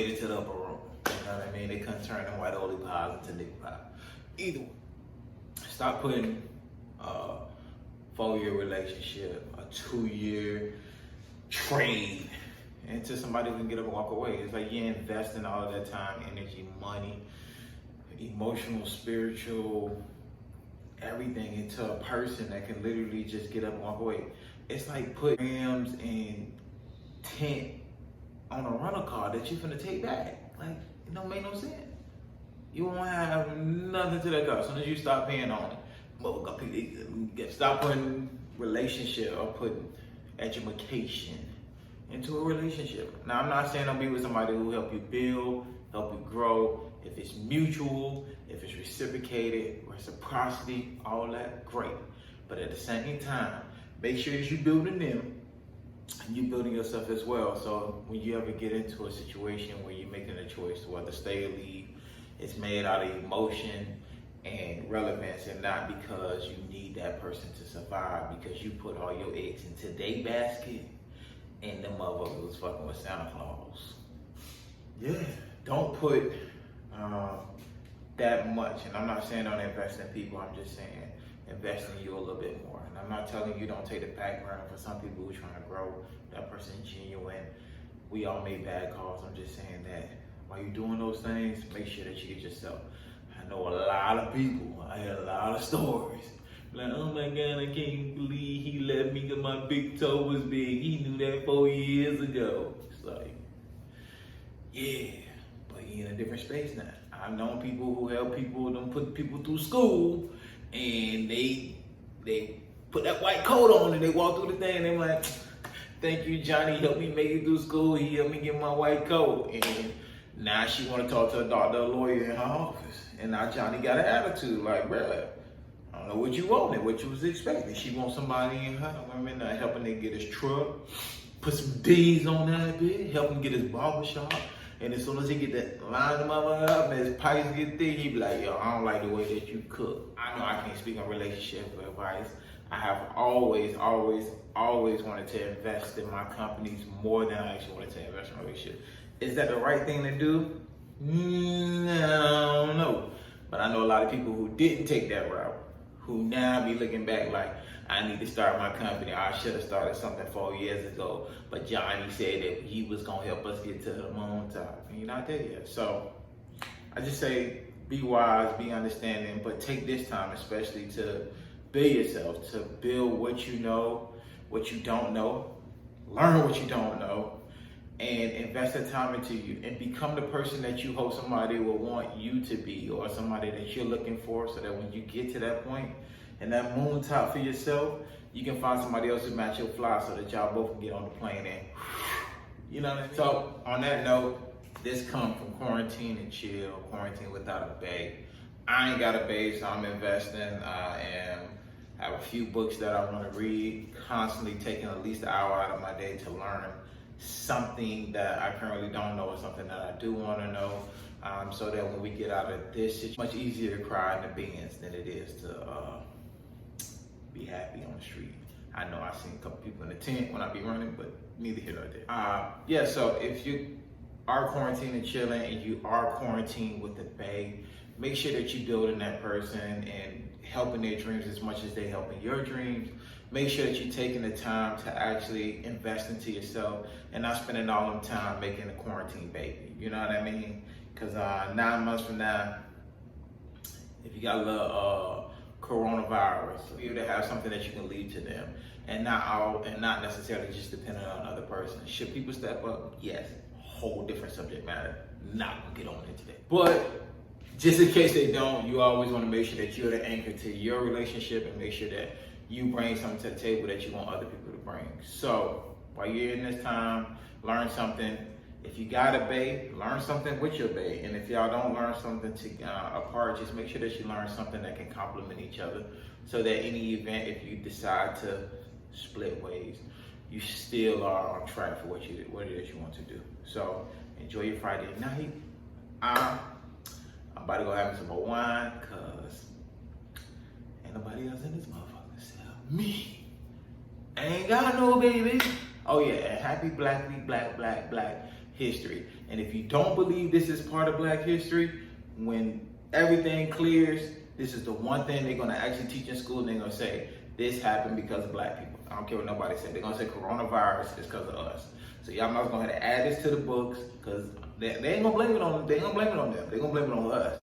it to the upper room. You know what I mean? They couldn't turn them white oily pies into nigga pie. Either way, stop putting a 4-year relationship, a 2-year trade into somebody who can get up and walk away. It's like you're investing all of that time, energy, money, emotional, spiritual, everything into a person that can literally just get up and walk away. It's like putting rims and tint on a rental car that you're finna take back. Like, it don't make no sense. You won't have nothing to that car as soon as you stop paying on it. Stop putting relationship or putting education into a relationship. Now, I'm not saying don't be with somebody who help you build, help you grow. If it's mutual, if it's reciprocated, reciprocity, all that, great. But at the same time, make sure that you're building them and you're building yourself as well. So when you ever get into a situation where you're making a choice to whether stay or leave, it's made out of emotion and relevance, and not because you need that person to survive, because you put all your eggs into their basket and the motherfucker was fucking with Santa Claus. Yeah, don't put that much. And I'm not saying don't invest in people, I'm just saying invest in you a little bit more. And I'm not telling you don't take the background. For some people who are trying to grow, that person is genuine. We all made bad calls. I'm just saying that while you're doing those things, make sure that you get yourself. I know a lot of people, I hear a lot of stories. Like, oh my God, I can't believe he left me because my big toe was big. He knew that 4 years ago. It's like, yeah, but you're in a different space now. I've known people who help people, don't put people through school, and they put that white coat on and they walk through the thing and they're like, thank you, Johnny, he helped me make it through school. He helped me get my white coat. And now she want to talk to a doctor, a lawyer in her office. And now Johnny got an attitude like, bruh, I don't know what you wanted, what you was expecting. She wants somebody in her women helping him get his truck, put some D's on that bit, help him get his barbershop. And as soon as he get that line them up and his pipes get thick, he be like, yo, I don't like the way that you cook. I know I can't speak on relationship advice. I have always wanted to invest in my companies more than I actually wanted to invest in a relationship. Is that the right thing to do? No, no. But I know a lot of people who didn't take that route, who now be looking back like, I need to start my company. I should have started something 4 years ago. But Johnny said that he was going to help us get to the moon top. And you're not there yet. So I just say, be wise, be understanding, but take this time especially to build yourself, to build what you know, what you don't know, learn what you don't know, and invest the time into you and become the person that you hope somebody will want you to be, or somebody that you're looking for, so that when you get to that point and that moon top for yourself, you can find somebody else to match your fly so that y'all both can get on the plane and, you know what I mean? So on that note, this comes from Quarantine and Chill, Quarantine Without a Bae. I ain't got a bae, so I'm investing. I have a few books that I want to read, constantly taking at least an hour out of my day to learn something that I currently don't know or something that I do want to know, so that when we get out of this, it's much easier to cry in the bins than it is to be happy on the street. I know I've seen a couple people in the tent when I be running, but neither here nor there. Yeah, so if you are quarantined and chilling and you are quarantined with the bae, make sure that you're building that person and helping their dreams as much as they're helping your dreams. Make sure that you're taking the time to actually invest into yourself and not spending all them time making a quarantine baby. You know what I mean? Because 9 months from now, if you got a little coronavirus, you to have something that you can leave to them, and not necessarily just depending on another person. Should people step up? Yes. Whole different subject matter. Not gonna get on it today. But just in case they don't, you always want to make sure that you're the anchor to your relationship and make sure that you bring something to the table that you want other people to bring. So while you're in this time, learn something. If you got a bae, learn something with your bae. And if y'all don't learn something apart, just make sure that you learn something that can complement each other, so that any event, if you decide to split ways, you still are on track for what it is you want to do. So enjoy your Friday night. I'm about to go have some more wine, cause ain't nobody else in this motherfucker except me. Ain't got no baby. Oh yeah, and happy Black Week, black. history. And if you don't believe this is part of Black history, when everything clears, this is the one thing they're gonna actually teach in school, and they're gonna say, this happened because of Black people. I don't care what nobody said. They're gonna say coronavirus is because of us. So y'all might go ahead and add this to the books, because they ain't gonna blame it on them. They're gonna blame it on them. They're gonna blame it on us.